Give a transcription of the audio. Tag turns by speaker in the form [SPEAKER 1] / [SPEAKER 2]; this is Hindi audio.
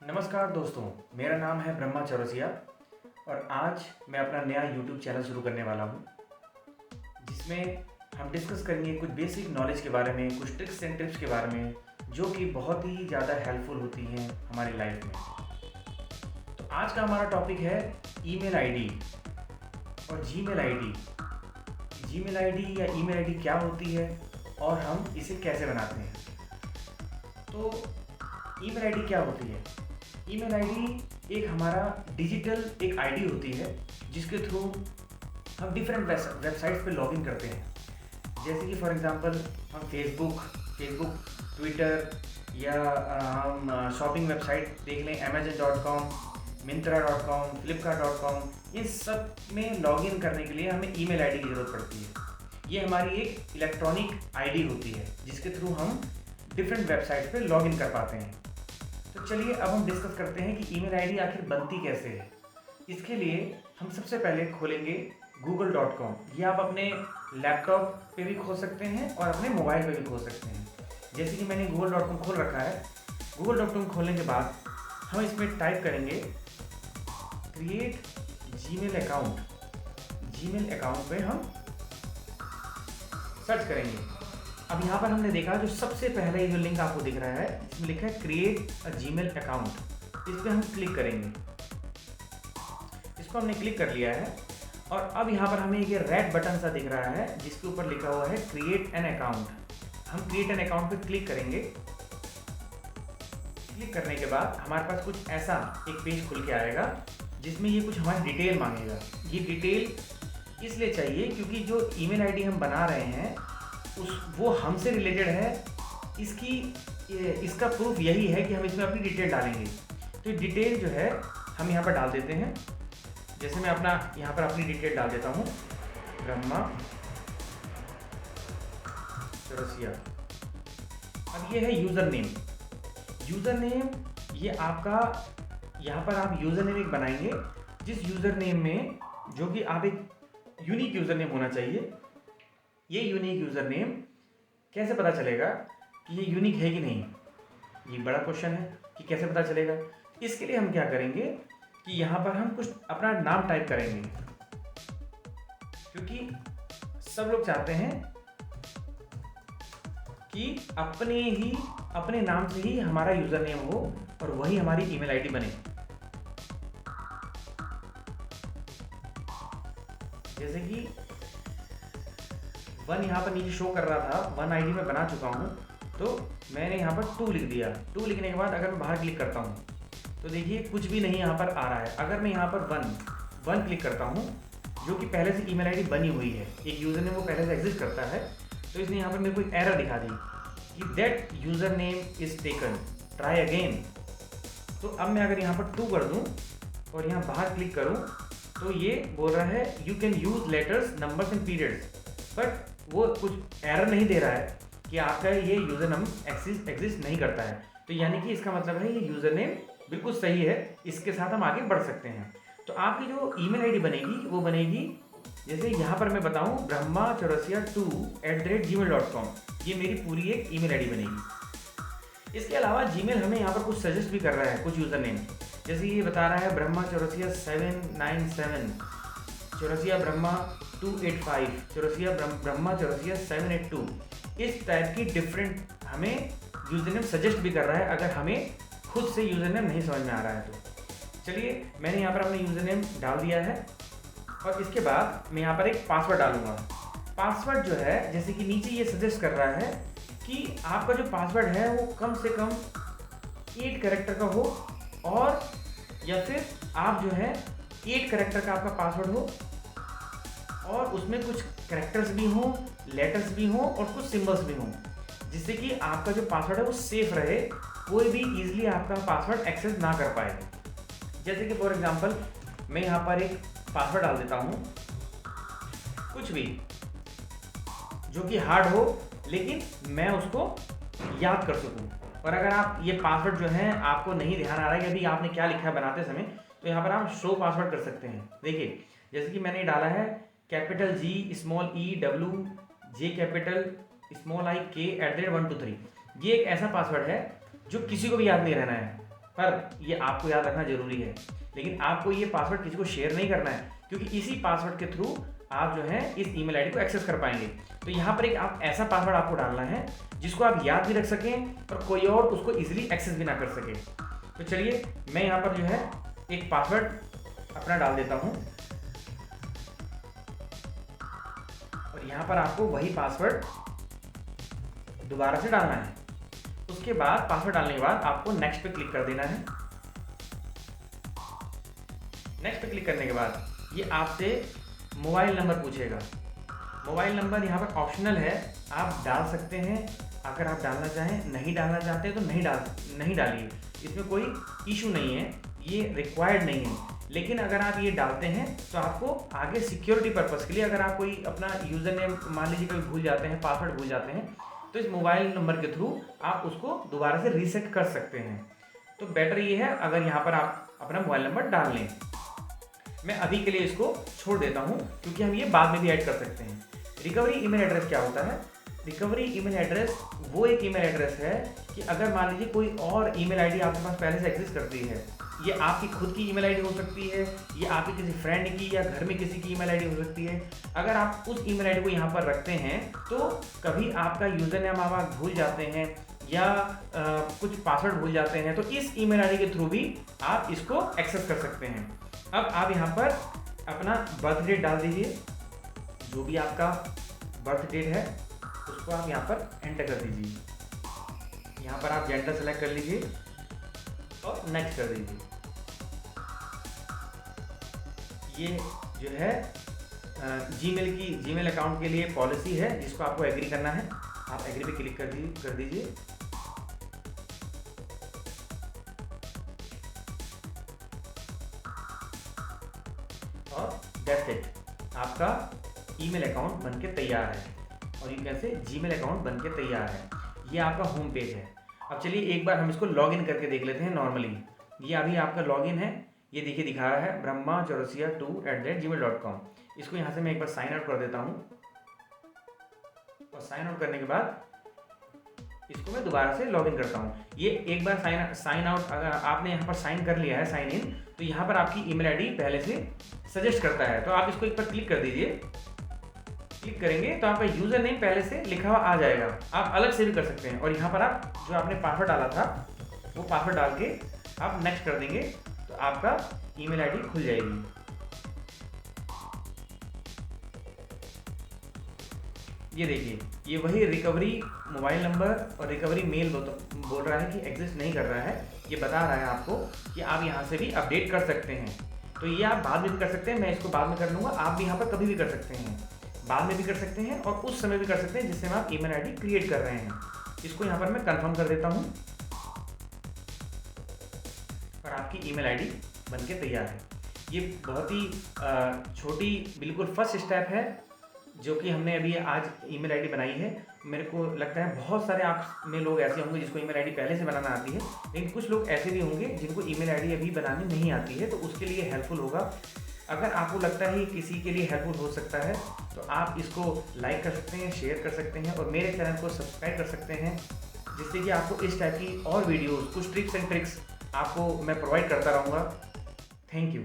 [SPEAKER 1] नमस्कार दोस्तों, मेरा नाम है ब्रह्मा चौरसिया और आज मैं अपना नया YouTube चैनल शुरू करने वाला हूँ, जिसमें हम डिस्कस करेंगे कुछ बेसिक नॉलेज के बारे में, कुछ ट्रिक्स एंड टिप्स के बारे में, जो कि बहुत ही ज़्यादा हेल्पफुल होती हैं हमारी लाइफ में। तो आज का हमारा टॉपिक है ईमेल आईडी और जीमेल आईडी। जीमेल आईडी या ईमेल आईडी क्या होती है और हम इसे कैसे बनाते हैं। तो ईमेल आईडी क्या होती है? ईमेल आईडी एक हमारा डिजिटल एक आईडी होती है जिसके थ्रू हम डिफरेंट वेबसाइट्स पे लॉगिन करते हैं। जैसे कि फॉर एग्जांपल हम फेसबुक, ट्विटर या हम शॉपिंग वेबसाइट देख लें, amazon.com, myntra.com, flipkart.com, इन सब में लॉगिन करने के लिए हमें ईमेल आईडी की ज़रूरत पड़ती है। ये हमारी एक इलेक्ट्रॉनिक आईडी होती है जिसके थ्रू हम डिफरेंट वेबसाइट्स पे लॉगिन कर पाते हैं। तो चलिए अब हम डिस्कस करते हैं कि ईमेल आईडी आखिर बनती कैसे है। इसके लिए हम सबसे पहले खोलेंगे google.com। ये आप अपने लैपटॉप पे भी खोल सकते हैं और अपने मोबाइल पे भी खोल सकते हैं। जैसे कि मैंने google.com खोल रखा है। google.com खोलने के बाद हम इसमें टाइप करेंगे create Gmail account. Gmail account पे हम सर्च करेंगे। अब यहाँ पर हमने देखा जो सबसे पहले जो लिंक आपको दिख रहा है, इसमें लिखा है क्रिएट अ जीमेल अकाउंट। इस पर हम क्लिक करेंगे। इसको हमने क्लिक कर लिया है और अब यहाँ पर हमें ये रेड बटन सा दिख रहा है जिसके ऊपर लिखा हुआ है क्रिएट एन अकाउंट। हम क्रिएट एन अकाउंट पर क्लिक करेंगे। क्लिक करने के बाद हमारे पास कुछ ऐसा एक पेज खुल के आएगा जिसमें ये कुछ हमारी डिटेल मांगेगा। ये डिटेल इसलिए चाहिए क्योंकि जो ईमेल आईडी हम बना रहे हैं वो हमसे रिलेटेड है। इसका प्रूफ यही है कि हम इसमें अपनी डिटेल डालेंगे। तो डिटेल जो है हम यहाँ पर डाल देते हैं। जैसे मैं अपना यहाँ पर अपनी डिटेल डाल देता हूँ, ब्रह्मा चौरसिया। अब ये है यूज़र नेम। यूज़र नेम ये आपका, यहाँ पर आप यूज़र नेम एक बनाएंगे जिस यूज़र नेम में जो कि आप एक यूनिक यूज़र नेम होना चाहिए। ये यूनिक यूज़र नेम कैसे पता चलेगा कि ये यूनिक है कि नहीं? ये बड़ा क्वेश्चन है कि कैसे पता चलेगा। इसके लिए हम क्या करेंगे कि यहाँ पर हम कुछ अपना नाम टाइप करेंगे, क्योंकि सब लोग चाहते हैं कि अपने नाम से ही हमारा यूज़र नेम हो और वही हमारी ईमेल आईडी बने। जैसे कि वन यहाँ पर नीचे शो कर रहा था, वन आईडी में बना चुका हूँ, तो मैंने यहाँ पर 2 लिख दिया। 2 लिखने के बाद अगर मैं बाहर क्लिक करता हूँ तो देखिए कुछ भी नहीं यहाँ पर आ रहा है। अगर मैं यहाँ पर वन क्लिक करता हूँ, जो कि पहले से ईमेल आईडी बनी हुई है, एक यूज़र नेम वो पहले से एग्जिस्ट करता है, तो इसने यहाँ पर मेरे को एक एरर दिखा दी कि that user name is taken, try again. तो अब मैं अगर यहाँ पर 2 कर दूँ और यहाँ बाहर क्लिक करूँ तो ये बोल रहा है you can use letters, numbers and periods, but वो कुछ एरर नहीं दे रहा है कि आपका ये यूज़र नेम एग्जिस्ट नहीं करता है। तो यानी कि इसका मतलब है ये यूज़र नेम बिल्कुल सही है, इसके साथ हम आगे बढ़ सकते हैं। तो आपकी जो ईमेल आईडी बनेगी वो बनेगी, जैसे यहाँ पर मैं बताऊँ, ब्रह्मा चौरसिया 2@gmail.com। ये मेरी पूरी एक ईमेल आईडी बनेगी। इसके अलावा जीमेल हमें यहाँ पर कुछ सजेस्ट भी कर रहा है, कुछ यूज़र नेम। जैसे ये बता रहा है ब्रह्मा चौरसिया 797, चौरसिया ब्रह्मा 285, चौरसिया ब्रह्मा चौरसिया 782। इस टाइप की डिफरेंट हमें यूज़र नेम सजेस्ट भी कर रहा है अगर हमें खुद से यूज़र नेम नहीं समझ में आ रहा है तो। चलिए मैंने यहाँ पर अपना यूज़र नेम डाल दिया है और इसके बाद मैं यहाँ पर एक पासवर्ड डालूँगा। पासवर्ड जो है, जैसे कि नीचे ये सजेस्ट कर रहा है कि आपका जो पासवर्ड है वो कम से कम 8 कैरेक्टर का हो, और या फिर आप जो है 8 कैरेक्टर का आपका पासवर्ड हो और उसमें कुछ कैरेक्टर्स भी हों, लेटर्स भी हों और कुछ सिंबल्स भी हों, जिससे कि आपका जो पासवर्ड है वो सेफ रहे, कोई भी इजीली आपका पासवर्ड एक्सेस ना कर पाए। जैसे कि फॉर एग्जांपल मैं यहाँ पर एक पासवर्ड डाल देता हूँ, कुछ भी जो कि हार्ड हो लेकिन मैं उसको याद कर सकूँ। और अगर आप ये पासवर्ड जो है आपको नहीं ध्यान आ रहा है कि अभी आपने क्या लिखा है बनाते समय, तो यहाँ पर आप शो पासवर्ड कर सकते हैं। देखिए जैसे कि मैंने डाला है capital G small E W J capital small I K @ 123। ये एक ऐसा पासवर्ड है जो किसी को भी याद नहीं रहना है। पर ये आपको याद रखना जरूरी है। लेकिन आपको ये पासवर्ड किसी को शेयर नहीं करना है, क्योंकि इसी पासवर्ड के थ्रू आप जो है इस ईमेल आईडी को एक्सेस कर पाएंगे। तो यहाँ पर एक आप ऐसा पासवर्ड आपको डालना है जिसको आप याद भी रख सकें और कोई और उसको इजीली एक्सेस भी ना कर सके। तो चलिए मैं यहाँ पर जो है एक पासवर्ड अपना डाल देता हूँ और यहाँ पर आपको वही पासवर्ड दोबारा से डालना है। उसके बाद पासवर्ड डालने के बाद आपको नेक्स्ट पे क्लिक कर देना है। नेक्स्ट पे क्लिक करने के बाद ये आपसे मोबाइल नंबर पूछेगा। मोबाइल नंबर यहाँ पर ऑप्शनल है, आप डाल सकते हैं अगर आप डालना चाहें, नहीं डालना चाहते तो नहीं डालिए, इसमें कोई इशू नहीं है, ये रिक्वायर्ड नहीं है। लेकिन अगर आप ये डालते हैं तो आपको आगे सिक्योरिटी पर्पज़ के लिए अगर आप कोई अपना यूज़र नेम मान लीजिए कभी भूल जाते हैं, पासवर्ड भूल जाते हैं, तो इस मोबाइल नंबर के थ्रू आप उसको दोबारा से रीसेट कर सकते हैं। तो बेटर ये है अगर यहाँ पर आप अपना मोबाइल नंबर डाल लें। मैं अभी के लिए इसको छोड़ देता हूँ क्योंकि हम ये बाद में भी ऐड कर सकते हैं। रिकवरी ईमेल एड्रेस क्या होता है? रिकवरी ईमेल एड्रेस वो एक ईमेल एड्रेस है कि अगर मान लीजिए कोई और ईमेल आईडी आपके पास पहले से एग्जिस्ट करती है, ये आपकी खुद की ईमेल आईडी हो सकती है, ये आपकी किसी फ्रेंड की या घर में किसी की ईमेल आईडी हो सकती है। अगर आप उस ईमेल आईडी को यहाँ पर रखते हैं तो कभी आपका यूज़र नेम आप भूल जाते हैं या कुछ पासवर्ड भूल जाते हैं, तो इस ईमेल आईडी के थ्रू भी आप इसको एक्सेस कर सकते हैं। अब आप यहाँ पर अपना बर्थ डेट डाल दीजिए, जो भी आपका बर्थ डेट है उसको आप यहाँ पर एंटर कर दीजिए। यहाँ पर आप जेंडर सेलेक्ट कर लीजिए और नेक्स्ट कर दीजिए। ये जो है जीमेल अकाउंट के लिए पॉलिसी है जिसको आपको एग्री करना है। आप एग्री पे क्लिक कर दीजिए। और दैट्स इट, आपका ईमेल अकाउंट बनके तैयार है और ये कैसे जीमेल अकाउंट बनके तैयार है। ये आपका होम पेज है। अब चलिए एक बार हम इसको लॉगिन करके देख लेते हैं नॉर्मली। ये अभी आपका लॉगिन है, ये देखिए दिखा रहा है brahma2@gmail.com। इसको यहाँ से मैं एक बार साइन आउट कर देता हूँ और साइन आउट करने के बाद इसको मैं दोबारा से लॉगिन करता हूँ। ये एक बार साइन आउट अगर आपने यहाँ पर साइन कर लिया है, साइन इन, तो यहाँ पर आपकी ईमेल आईडी पहले से सजेस्ट करता है। तो आप इसको एक बार क्लिक कर दीजिए। क्लिक करेंगे तो आपका यूज़र नेम पहले से लिखा हुआ आ जाएगा। आप अलग से भी कर सकते हैं और यहाँ पर आप जो आपने पासवर्ड डाला था वो पासवर्ड डाल के आप नेक्स्ट कर देंगे तो आपका ईमेल आईडी खुल जाएगी। ये देखिए, ये वही रिकवरी मोबाइल नंबर और रिकवरी मेल बोल रहा है कि एग्जिस्ट नहीं कर रहा है। ये बता रहा है आपको कि आप यहाँ से भी अपडेट कर सकते हैं। तो ये आप बाद में भी कर सकते हैं, मैं इसको बाद में कर लूँगा। आप भी यहाँ पर कभी भी कर सकते हैं, बाद में भी कर सकते हैं और उस समय भी कर सकते हैं जिस समय आप ईमेल आईडी क्रिएट कर रहे हैं। इसको यहाँ पर मैं कंफर्म कर देता हूँ और आपकी ईमेल आईडी बनके तैयार है। ये बहुत ही छोटी बिल्कुल फर्स्ट स्टेप है जो कि हमने अभी आज ईमेल आईडी बनाई है। मेरे को लगता है बहुत सारे आप में लोग ऐसे होंगे जिसको ईमेल आईडी पहले से बनाना आती है, लेकिन कुछ लोग ऐसे भी होंगे जिनको ईमेल आईडी अभी बनानी नहीं आती है, तो उसके लिए हेल्पफुल होगा। अगर आपको लगता है कि किसी के लिए हेल्पफुल हो सकता है तो आप इसको लाइक कर सकते हैं, शेयर कर सकते हैं और मेरे चैनल को सब्सक्राइब कर सकते हैं, जिससे कि आपको इस टाइप की और वीडियोस, कुछ टिप्स एंड ट्रिक्स आपको मैं प्रोवाइड करता रहूँगा। Thank you.